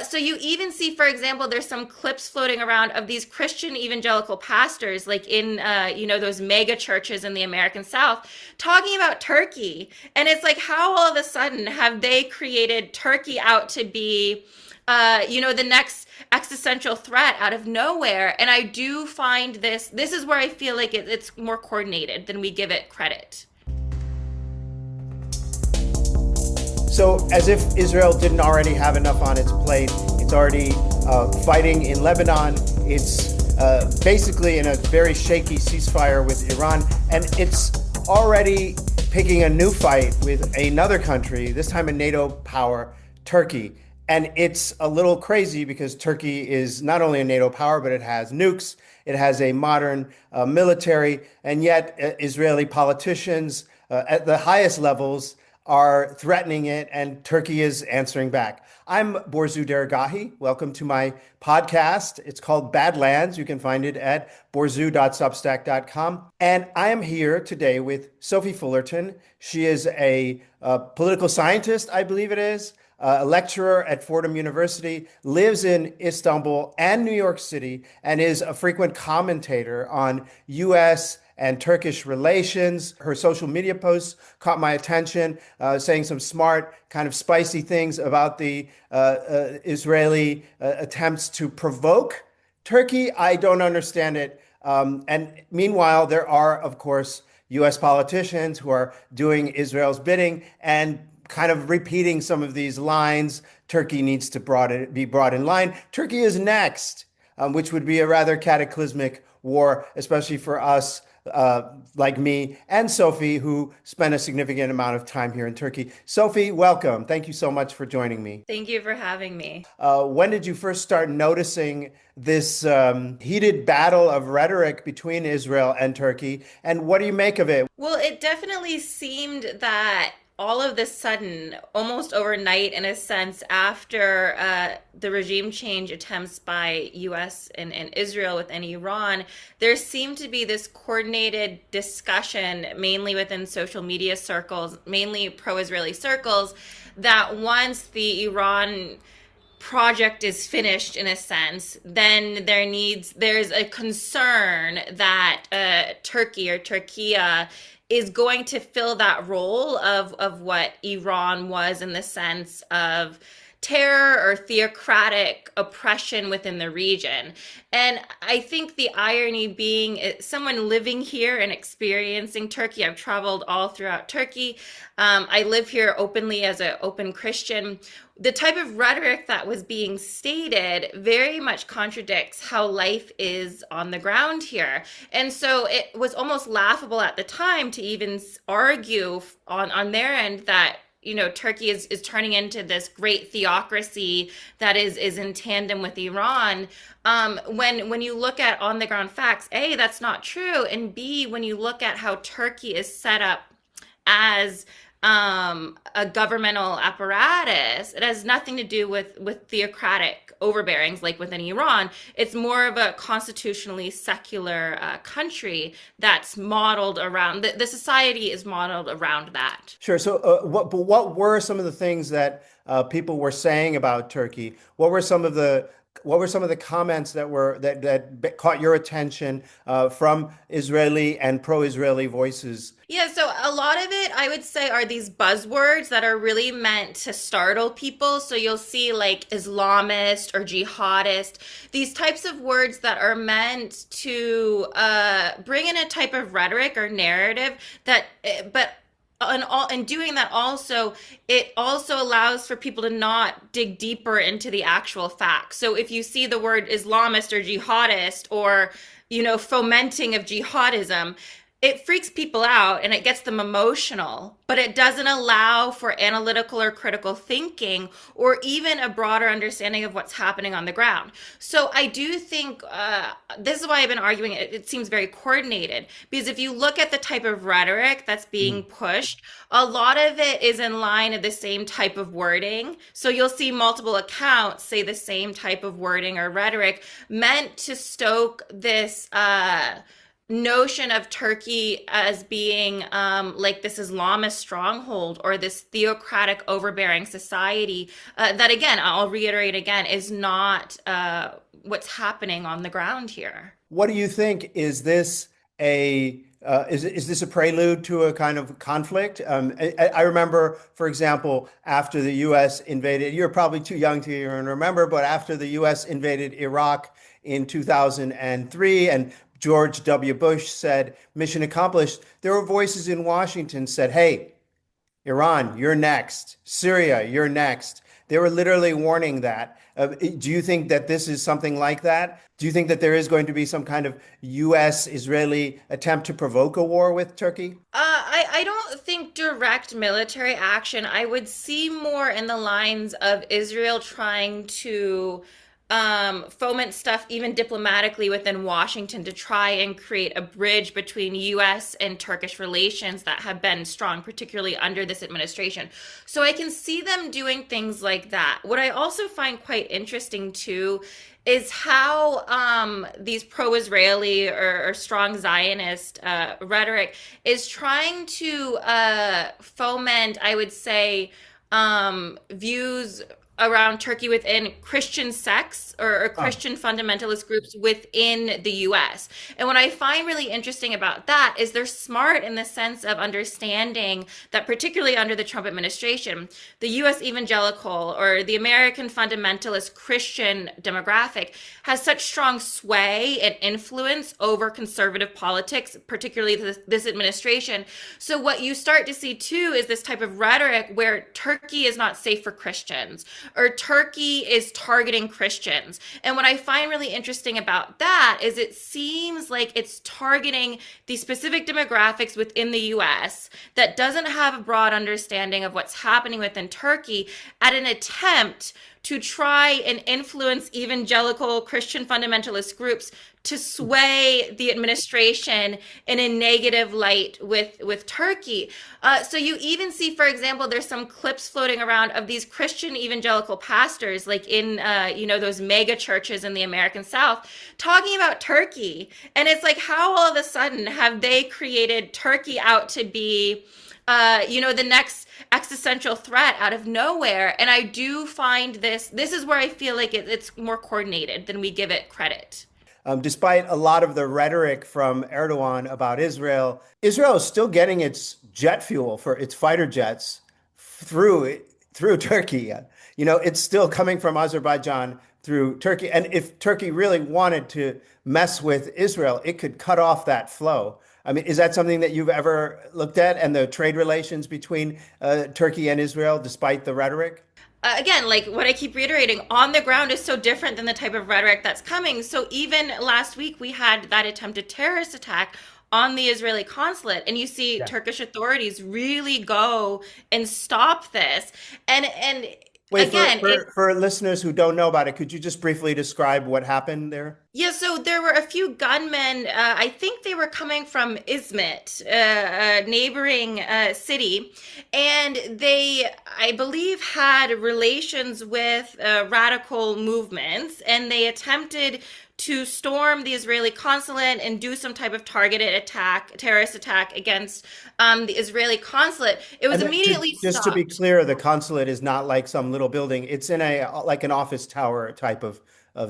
So you even see, for example, there's some clips floating around of these Christian evangelical pastors, like in, those mega churches in the American South, talking about Turkey. And it's like, how all of a sudden have they created Turkey out to be, the next existential threat out of nowhere? And I do find this is where I feel like it's more coordinated than we give it credit. So, as if Israel didn't already have enough on its plate, it's already fighting in Lebanon. It's basically in a very shaky ceasefire with Iran, and it's already picking a new fight with another country, this time a NATO power, Turkey. And it's a little crazy because Turkey is not only a NATO power, but it has nukes, it has a modern military, and yet Israeli politicians at the highest levels are threatening it, and Turkey is answering back. I'm Borzu Deragahi. Welcome to my podcast. It's called Badlands. You can find it at borzu.substack.com. And I am here today with Sophie Fullerton. She is a political scientist, I believe it is, a lecturer at Fordham University, lives in Istanbul and New York City, and is a frequent commentator on U.S. and Turkish relations. Her social media posts caught my attention, saying some smart, kind of spicy things about the Israeli attempts to provoke Turkey. I don't understand it. And meanwhile, there are, of course, U.S. politicians who are doing Israel's bidding and kind of repeating some of these lines. Turkey needs to be brought in line. Turkey is next, which would be a rather cataclysmic war, especially for us, like me and Sophie, who spent a significant amount of time here in Turkey. Sophie, welcome. Thank you so much for joining me. Thank you for having me. When did you first start noticing this heated battle of rhetoric between Israel and Turkey, and what do you make of it? Well, it definitely seemed that all of this sudden, almost overnight in a sense, after the regime change attempts by US and Israel within Iran, there seemed to be this coordinated discussion, mainly within social media circles, mainly pro-Israeli circles, that once the Iran project is finished in a sense, then there's a concern that Turkey or Turkiya is going to fill that role of what Iran was in the sense of terror or theocratic oppression within the region. And I think the irony being, someone living here and experiencing Turkey, I've traveled all throughout Turkey. I live here openly as an open Christian. The type of rhetoric that was being stated very much contradicts how life is on the ground here. And so it was almost laughable at the time to even argue on their end that Turkey is turning into this great theocracy that is in tandem with Iran. When you look at on the ground facts, A, that's not true. And B, when you look at how Turkey is set up as a governmental apparatus, it has nothing to do with theocratic overbearings like within Iran. It's more of a constitutionally secular country that's modeled around, the society is modeled around that. Sure. So what were some of the things that people were saying about Turkey? What were some of the comments that caught your attention from Israeli and pro-Israeli voices? Yeah, so a lot of it, I would say, are these buzzwords that are really meant to startle people. So you'll see like Islamist or jihadist, these types of words that are meant to bring in a type of rhetoric or narrative that, but and doing that also, it also allows for people to not dig deeper into the actual facts. So if you see the word Islamist or jihadist or fomenting of jihadism, it freaks people out and it gets them emotional, but it doesn't allow for analytical or critical thinking or even a broader understanding of what's happening on the ground. So I do think this is why I've been arguing it seems very coordinated, because if you look at the type of rhetoric that's being pushed, a lot of it is in line of the same type of wording. So you'll see multiple accounts say the same type of wording or rhetoric meant to stoke this notion of Turkey as being like this Islamist stronghold or this theocratic overbearing society that, again, I'll reiterate again, is not what's happening on the ground here. What do you think? Is this is this a prelude to a kind of conflict? I remember, for example, after the U.S. invaded, you're probably too young to even remember, but after the U.S. invaded Iraq in 2003, and George W. Bush said, "Mission accomplished," there were voices in Washington said, "Hey, Iran, you're next. Syria, you're next." They were literally warning that. Do you think that this is something like that? Do you think that there is going to be some kind of U.S. Israeli attempt to provoke a war with Turkey? I don't think direct military action. I would see more in the lines of Israel trying to foment stuff even diplomatically within Washington to try and create a bridge between U.S. and Turkish relations that have been strong, particularly under this administration. So I can see them doing things like that. What I also find quite interesting too is how these pro-Israeli or strong Zionist rhetoric is trying to foment, I would say, views around Turkey within Christian sects or Christian fundamentalist groups within the US. And what I find really interesting about that is they're smart in the sense of understanding that, particularly under the Trump administration, the US evangelical or the American fundamentalist Christian demographic has such strong sway and influence over conservative politics, particularly this administration. So what you start to see too is this type of rhetoric where Turkey is not safe for Christians, or Turkey is targeting Christians. And what I find really interesting about that is it seems like it's targeting the specific demographics within the US that doesn't have a broad understanding of what's happening within Turkey at an attempt to try and influence evangelical Christian fundamentalist groups to sway the administration in a negative light with Turkey. So you even see, for example, there's some clips floating around of these Christian evangelical pastors, like in those mega churches in the American South, talking about Turkey, and it's like, how all of a sudden have they created Turkey out to be the next existential threat out of nowhere? And I do find this is where I feel like it's more coordinated than we give it credit. Despite a lot of the rhetoric from Erdogan about Israel, Israel is still getting its jet fuel for its fighter jets through Turkey. It's still coming from Azerbaijan through Turkey. And if Turkey really wanted to mess with Israel, it could cut off that flow. I mean, is that something that you've ever looked at, and the trade relations between Turkey and Israel, despite the rhetoric? Again, like what I keep reiterating, on the ground is so different than the type of rhetoric that's coming. So even last week, we had that attempted terrorist attack on the Israeli consulate, and you see Turkish authorities really go and stop this. And Wait, again, for listeners who don't know about it, could you just briefly describe what happened there? yeah, so there were a few gunmen. I think they were coming from Izmit, a neighboring city, and they, I believe, had relations with radical movements, and they attempted to storm the Israeli consulate and do some type of targeted attack, terrorist attack against the Israeli consulate. It was immediately just to be clear, the consulate is not like some little building. It's in like an office tower type of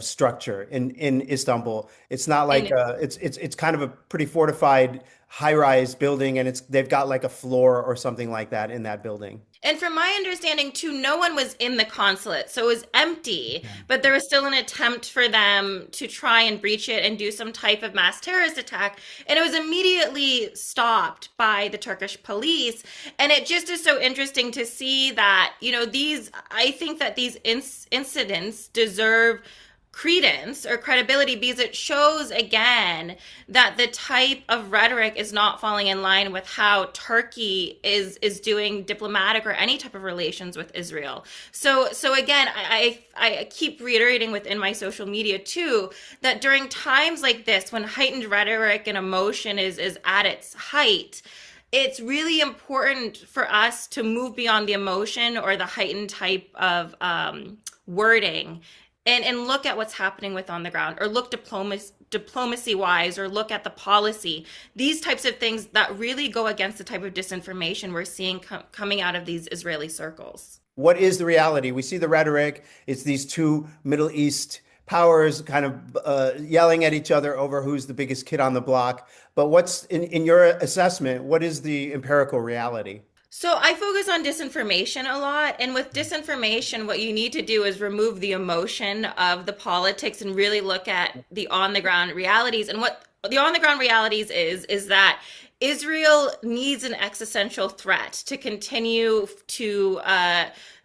structure in Istanbul. It's not like it's kind of a pretty fortified high-rise building, and they've got like a floor or something like that in that building. And from my understanding, too, no one was in the consulate. So it was empty, but there was still an attempt for them to try and breach it and do some type of mass terrorist attack. And it was immediately stopped by the Turkish police. And it just is so interesting to see that, I think that these incidents deserve credence or credibility, because it shows again that the type of rhetoric is not falling in line with how Turkey is doing diplomatic or any type of relations with Israel. So again, I keep reiterating within my social media too that during times like this, when heightened rhetoric and emotion is at its height, it's really important for us to move beyond the emotion or the heightened type of wording and look at what's happening with on the ground, or look diplomacy wise or look at the policy, these types of things that really go against the type of disinformation we're seeing coming out of these Israeli circles. What is the reality? We see the rhetoric. It's these two Middle East powers kind of yelling at each other over who's the biggest kid on the block. But what's in your assessment, what is the empirical reality? So I focus on disinformation a lot. And with disinformation, what you need to do is remove the emotion of the politics and really look at the on the ground realities. And what the on the ground realities is that Israel needs an existential threat to continue to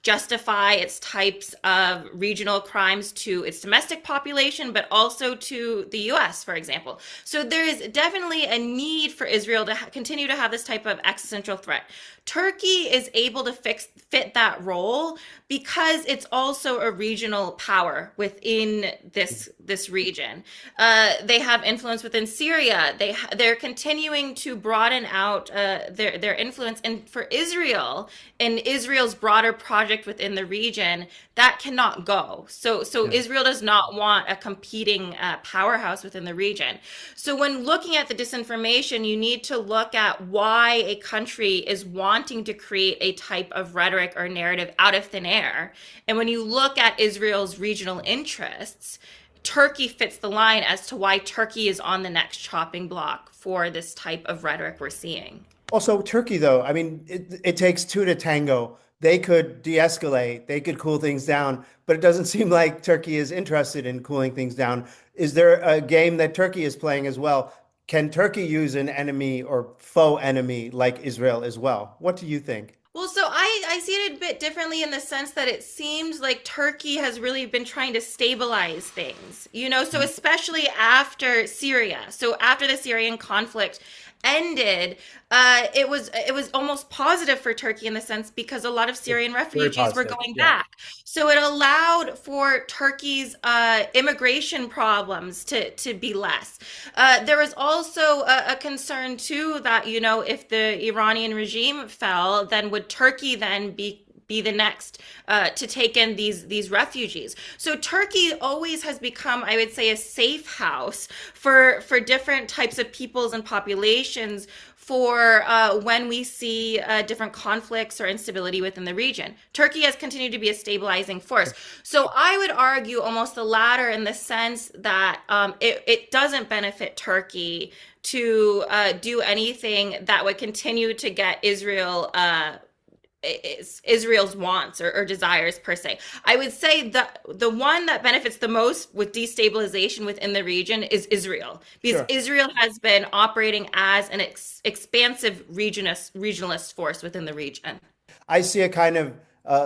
justify its types of regional crimes to its domestic population, but also to the US, for example. So there is definitely a need for Israel to continue to have this type of existential threat. Turkey is able to fit that role because it's also a regional power within this region. They have influence within Syria. They're continuing to broaden out their influence, and for Israel and Israel's broader project within the region, that cannot go. So Israel does not want a competing powerhouse within the region. So when looking at the disinformation, you need to look at why a country is wanting to create a type of rhetoric or narrative out of thin air. And when you look at Israel's regional interests, Turkey fits the line as to why Turkey is on the next chopping block for this type of rhetoric we're seeing. Also, Turkey, though, I mean, it takes two to tango. They could de-escalate, they could cool things down, but it doesn't seem like Turkey is interested in cooling things down. Is there a game that Turkey is playing as well? Can Turkey use an enemy or faux enemy like Israel as well? What do you think? Well, so I see it a bit differently in the sense that it seems like Turkey has really been trying to stabilize things, so especially after Syria. So after the Syrian conflict ended, it was almost positive for Turkey in the sense because a lot of Syrian Very refugees were positive. going Yeah. back. So it allowed for Turkey's immigration problems to be less. There was also a concern too that if the Iranian regime fell, then would Turkey then be the next to take in these refugees. So Turkey always has become, I would say, a safe house for different types of peoples and populations for when we see different conflicts or instability within the region. Turkey has continued to be a stabilizing force. So I would argue almost the latter in the sense that it doesn't benefit Turkey to do anything that would continue to get Israel's wants or desires per se. I would say that the one that benefits the most with destabilization within the region is Israel, because Sure. Israel has been operating as an expansive regionalist force within the region. I see a kind of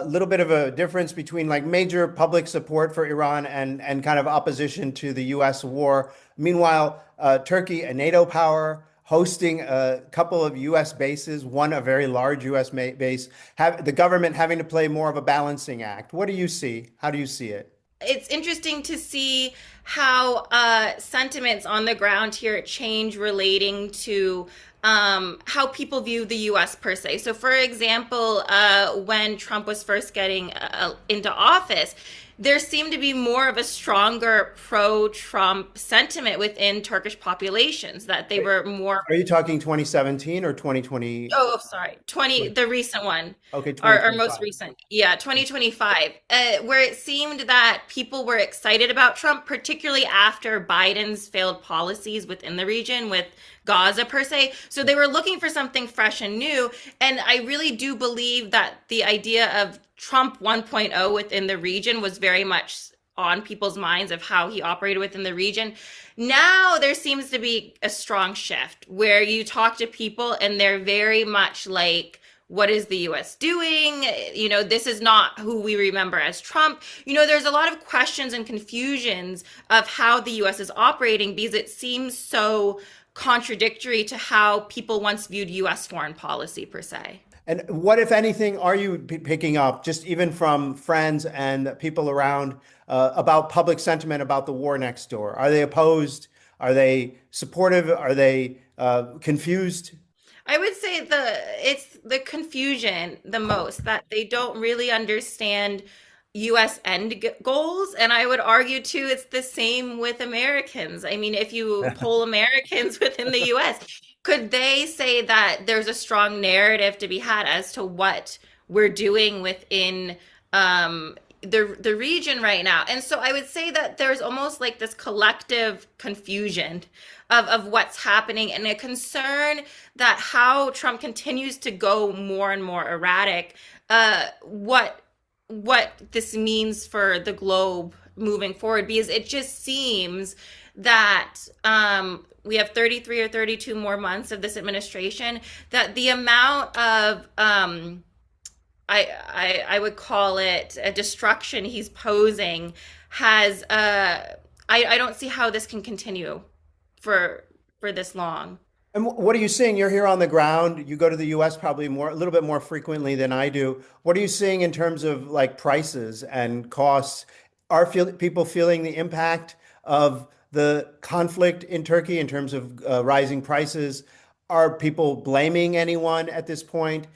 little bit of a difference between like major public support for Iran and kind of opposition to the U.S. war. Meanwhile, Turkey, a NATO power, hosting a couple of U.S. bases, one a very large U.S. base, have the government having to play more of a balancing act. What do you see? How do you see it? It's interesting to see how sentiments on the ground here change relating to how people view the U.S. per se. So, for example, when Trump was first getting into office, there seemed to be more of a stronger pro-Trump sentiment within Turkish populations, that they were more. Are you talking 2017 or 2020? Oh, sorry. The recent one, Okay, our most 2025. recent. Yeah, 2025, where it seemed that people were excited about Trump, particularly after Biden's failed policies within the region with Gaza per se. So they were looking for something fresh and new. And I really do believe that the idea of Trump 1.0 within the region was very much on people's minds of how he operated within the region. Now there seems to be a strong shift where you talk to people and they're very much like, what is the US doing? This is not who we remember as Trump. There's a lot of questions and confusions of how the US is operating because it seems so contradictory to how people once viewed US foreign policy per se. And what, if anything, are you picking up, just even from friends and people around, about public sentiment about the war next door? Are they opposed? Are they supportive? Are they confused? I would say it's the confusion the most, that they don't really understand US goals. And I would argue too, it's the same with Americans. I mean, if you poll Americans within the US, could they say that there's a strong narrative to be had as to what we're doing within the region right now? And so I would say that there's almost like this collective confusion of what's happening, and a concern that how Trump continues to go more and more erratic, what this means for the globe moving forward, because it just seems that we have 33 or 32 more months of this administration, that the amount of I would call it a destruction he's posing has I don't see how this can continue for this long. And what are you seeing? You're here on the ground. You go to the U.S. probably a little bit more frequently than I do. What are you seeing in terms of like prices and costs? Are people feeling the impact of the conflict in Turkey in terms of rising prices? Are people blaming anyone at this point?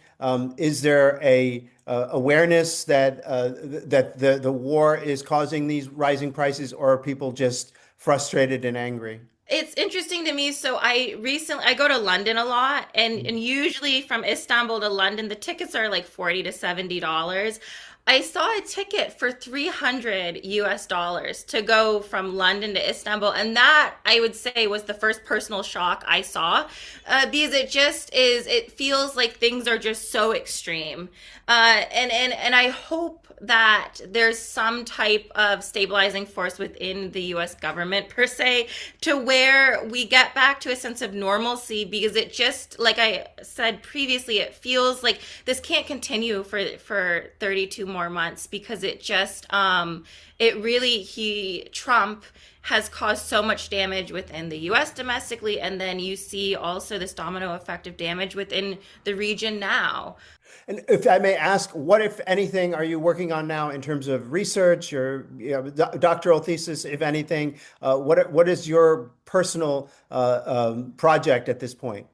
Is there a awareness that that the war is causing these rising prices, or are people just frustrated and angry? It's interesting to me. So I go to London a lot, and usually from Istanbul to London, the tickets are like $40 to $70. I saw a ticket for 300 US dollars to go from London to Istanbul. And that, I would say, was the first personal shock I saw, because it feels like things are just so extreme. And I hope that there's some type of stabilizing force within the US government, per se, to where we get back to a sense of normalcy, because it just, like I said previously, it feels like this can't continue for 32 more months, because Trump has caused so much damage within the US domestically, and then you see also this domino effect of damage within the region now. And if I may ask, what, if anything, are you working on now in terms of research or doctoral thesis, if anything? What is your personal project at this point?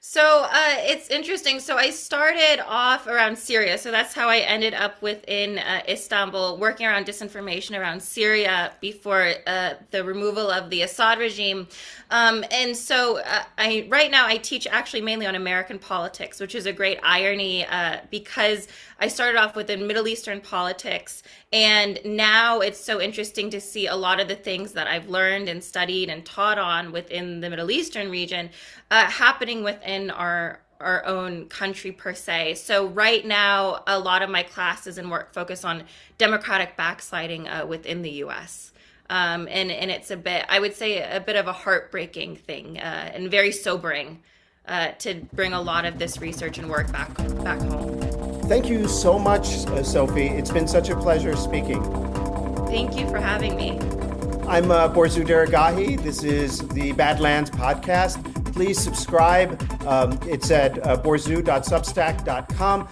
So it's interesting. So I started off around Syria. So that's how I ended up within Istanbul, working around disinformation around Syria before the removal of the Assad regime. And so right now I teach actually mainly on American politics, which is a great irony, because I started off within Middle Eastern politics, and now it's so interesting to see a lot of the things that I've learned and studied and taught on within the Middle Eastern region happening within our own country, per se. So right now, a lot of my classes and work focus on democratic backsliding within the U.S. And it's I would say, a bit of a heartbreaking thing, and very sobering to bring a lot of this research and work back home. Thank you so much, Sophie. It's been such a pleasure speaking. Thank you for having me. I'm Borzu Deragahi. This is the Badlands podcast. Please subscribe. It's at borzu.substack.com.